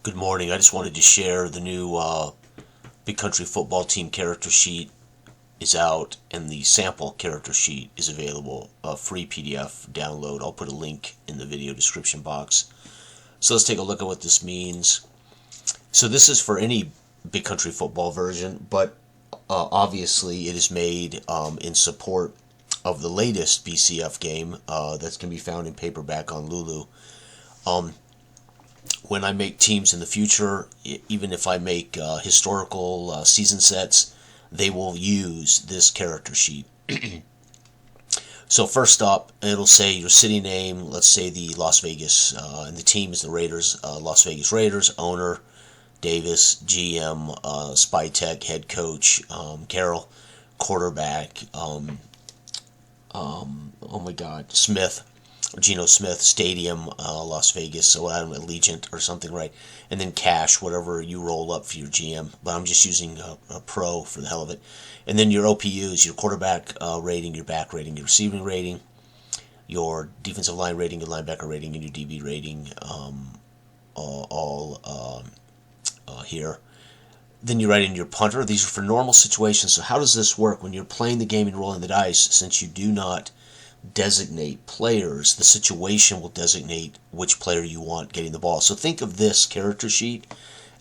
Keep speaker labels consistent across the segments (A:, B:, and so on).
A: Good morning. I just wanted to share the new Big Country Football Team character sheet is out, and the sample character sheet is available, a free PDF download. I'll put a link in the video description box. So let's take a look at what this means. So this is for any Big Country Football version, but obviously it is made in support of the latest BCF game that can be found in paperback on Lulu. When I make teams in the future, even if I make historical season sets, they will use this character sheet. So first up, it'll say your city name, let's say the Las Vegas, and the team is the Raiders, Las Vegas Raiders, owner, Davis, GM, Spytech, head coach, Carroll, quarterback, oh my God, Smith, Geno Smith, Stadium, Las Vegas, so I don't know, Allegiant or something, right? And then cash, whatever you roll up for your GM. But I'm just using a pro for the hell of it. And then your OPUs, your quarterback rating, your back rating, your receiving rating, your defensive line rating, your linebacker rating, and your DB rating, all here. Then you write in your punter. These are for normal situations. So how does this work when you're playing the game and rolling the dice? Since you do not designate players, the situation will designate which player you want getting the ball. So think of this character sheet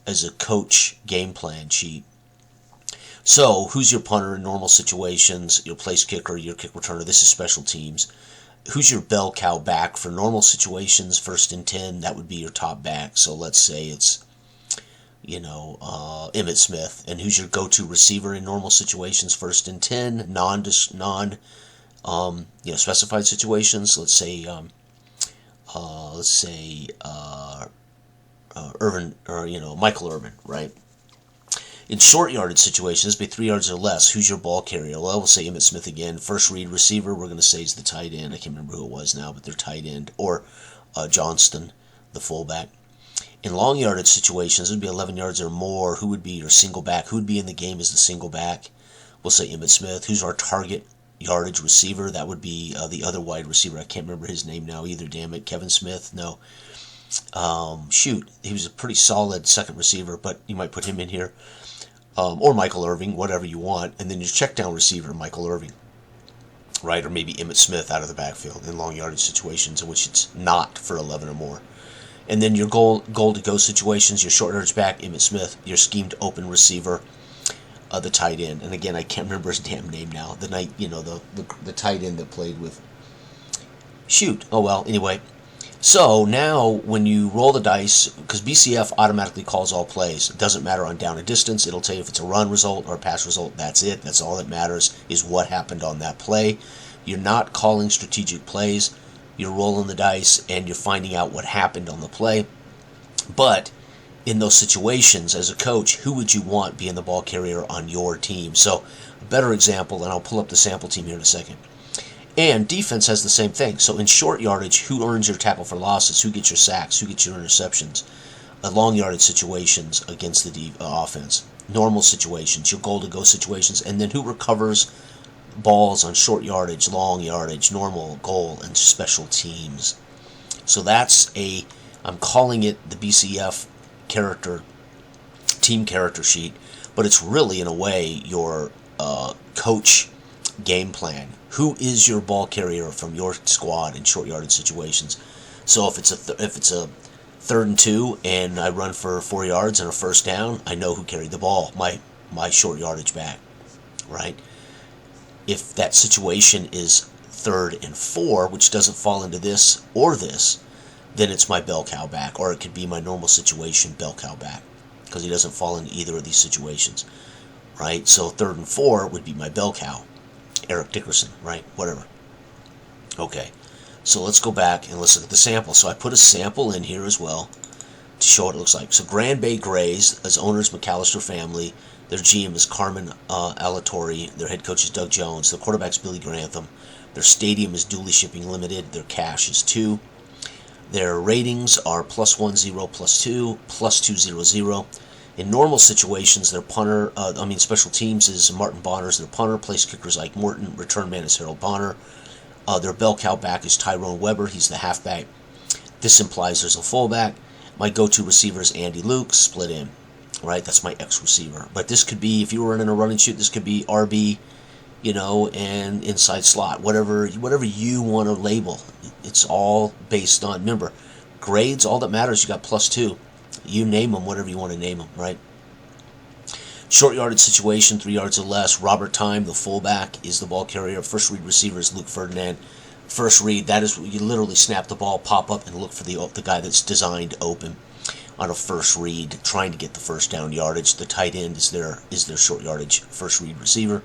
A: as a coach game plan sheet. So who's your punter in normal situations, your place kicker, your kick returner? This is special teams. Who's your bell cow back for normal situations? 1st and 10, that would be your top back. So let's say it's Emmitt Smith. And who's your go-to receiver in normal situations? 1st and 10, non specified situations. Let's say Irvin, or Michael Irvin, right? In short yardage situations, be 3 yards or less, who's your ball carrier? Well, we'll say Emmitt Smith again. First read receiver, we're going to say is the tight end. I can't remember who it was now, but they're tight end. Or Johnston, the fullback. In long yardage situations, it would be 11 yards or more. Who would be your single back? Who would be in the game as the single back? We'll say Emmitt Smith. Who's our target yardage receiver? That would be the other wide receiver. I can't remember his name now either, damn it. Kevin Smith? No. He was a pretty solid second receiver, but you might put him in here. Or Michael Irving, whatever you want. And then your check down receiver, Michael Irving, right? Or maybe Emmitt Smith out of the backfield in long yardage situations in which it's not for 11 or more. And then your goal to go situations, your short yardage back, Emmitt Smith, your schemed open receiver, the tight end. And again, I can't remember his damn name now. The tight end that played with. Anyway. So now when you roll the dice, because BCF automatically calls all plays. It doesn't matter on down and distance. It'll tell you if it's a run result or a pass result. That's it. That's all that matters is what happened on that play. You're not calling strategic plays. You're rolling the dice and you're finding out what happened on the play. But in those situations, as a coach, who would you want being the ball carrier on your team? So a better example, and I'll pull up the sample team here in a second. And defense has the same thing. So in short yardage, who earns your tackle for losses? Who gets your sacks? Who gets your interceptions? Long yardage situations against the offense. Normal situations, your goal to go situations. And then who recovers balls on short yardage, long yardage, normal, goal, and special teams. So I'm calling it the BCF team character sheet, but it's really, in a way, your coach game plan. Who is your ball carrier from your squad in short yardage situations? So if it's a 3rd and 2 and I run for 4 yards and a first down, I know who carried the ball, my short yardage back, right? If that situation is 3rd and 4, which doesn't fall into this or this, then it's my bell cow back, or it could be my normal situation bell cow back, because he doesn't fall into either of these situations, right? So 3rd and 4 would be my bell cow, Eric Dickerson, right? Whatever. Okay, so let's go back and let's look at the sample. So I put a sample in here as well to show what it looks like. So Grand Bay Grays, as owners, McAllister family. Their GM is Carmen Alatorre. Their head coach is Doug Jones. The quarterback's Billy Grantham. Their stadium is Dooley Shipping Limited. Their cash is 2. Their ratings are +10, +2, +200. In normal situations, their special teams is Martin Bonner's their punter. Place kicker is Ike Morton. Return man is Harold Bonner. Their bell cow back is Tyrone Weber. He's the halfback. This implies there's a fullback. My go-to receiver is Andy Luke, split in, right? That's my X receiver. But this could be, if you were running a run and shoot, this could be RB, and inside slot, whatever you want to label. It's all based on, remember, grades, all that matters, you got +2. You name them, whatever you want to name them, right? Short yardage situation, 3 yards or less. Robert Time, the fullback, is the ball carrier. First read receiver is Luke Ferdinand. First read, that is, you literally snap the ball, pop up, and look for the guy that's designed open on a first read, trying to get the first down yardage. The tight end is their short yardage first read receiver.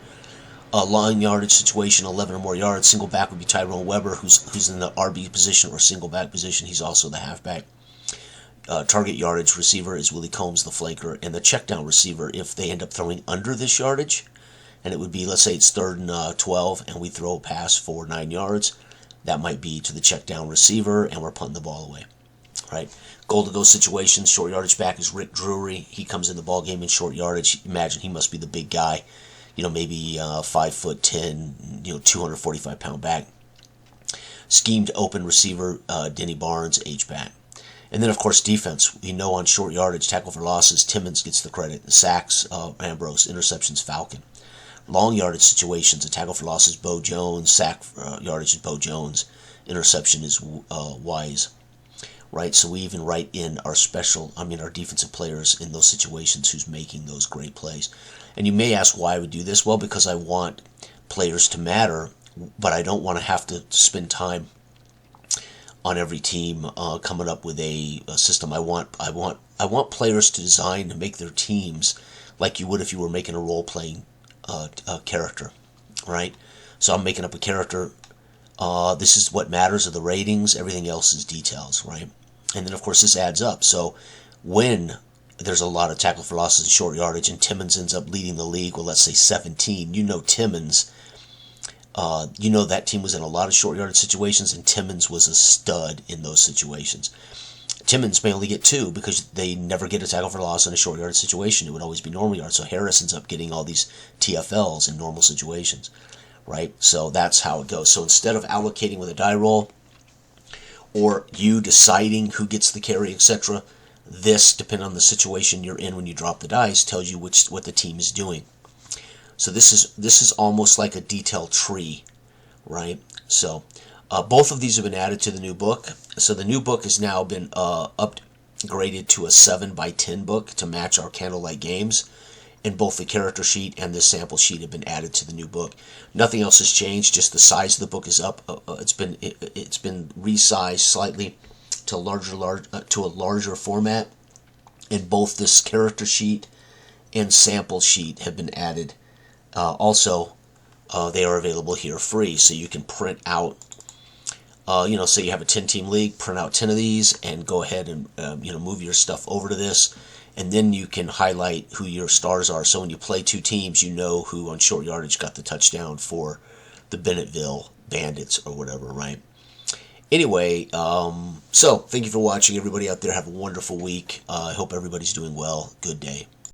A: A long yardage situation, 11 or more yards. Single back would be Tyrone Weber, who's in the RB position or single back position. He's also the halfback. Target yardage receiver is Willie Combs, the flanker, and the check down receiver, if they end up throwing under this yardage, and it would be, let's say it's 3rd and 12, and we throw a pass for 9 yards, that might be to the check down receiver, and we're punting the ball away, right? Goal to go situations, short yardage back is Rick Drury. He comes in the ball game in short yardage. Imagine he must be the big guy, maybe 5'10", 245-pound back. Schemed open receiver, Denny Barnes, H-back. And then, of course, defense. We know on short yardage, tackle for losses, Timmons gets the credit. Sacks, Ambrose. Interceptions, Falcon. Long yardage situations, a tackle for losses, Bo Jones. Sack yardage is Bo Jones. Interception is Wise. Right? So we even write in our defensive players in those situations who's making those great plays. And you may ask why I would do this. Well, because I want players to matter, but I don't want to have to spend time on every team coming up with a system. I want players to design to make their teams like you would if you were making a role-playing character, right? So I'm making up a character. This is what matters are the ratings. Everything else is details, right? And then, of course, this adds up. So when there's a lot of tackle for losses and short yardage and Timmons ends up leading the league with, let's say, 17, Timmons, that team was in a lot of short yardage situations, and Timmons was a stud in those situations. Timmons may only get 2 because they never get a tackle for loss in a short yardage situation. It would always be normal yards. So Harris ends up getting all these TFLs in normal situations, right? So that's how it goes. So instead of allocating with a die roll or you deciding who gets the carry, etc., this, depending on the situation you're in when you drop the dice, tells you what the team is doing. So this is almost like a detailed tree, right? So both of these have been added to the new book. So the new book has now been upgraded to a 7x10 book to match our Candlelight Games. And both the character sheet and the sample sheet have been added to the new book. Nothing else has changed. Just the size of the book is up. It's been resized slightly to a larger format. And both this character sheet and sample sheet have been added. Also, they are available here free, so you can print out, say you have a 10-team league, print out 10 of these, and go ahead and, move your stuff over to this, and then you can highlight who your stars are. So when you play 2 teams, you know who on short yardage got the touchdown for the Bennetville Bandits or whatever, right? Anyway, so thank you for watching, everybody out there. Have a wonderful week. I hope everybody's doing well. Good day.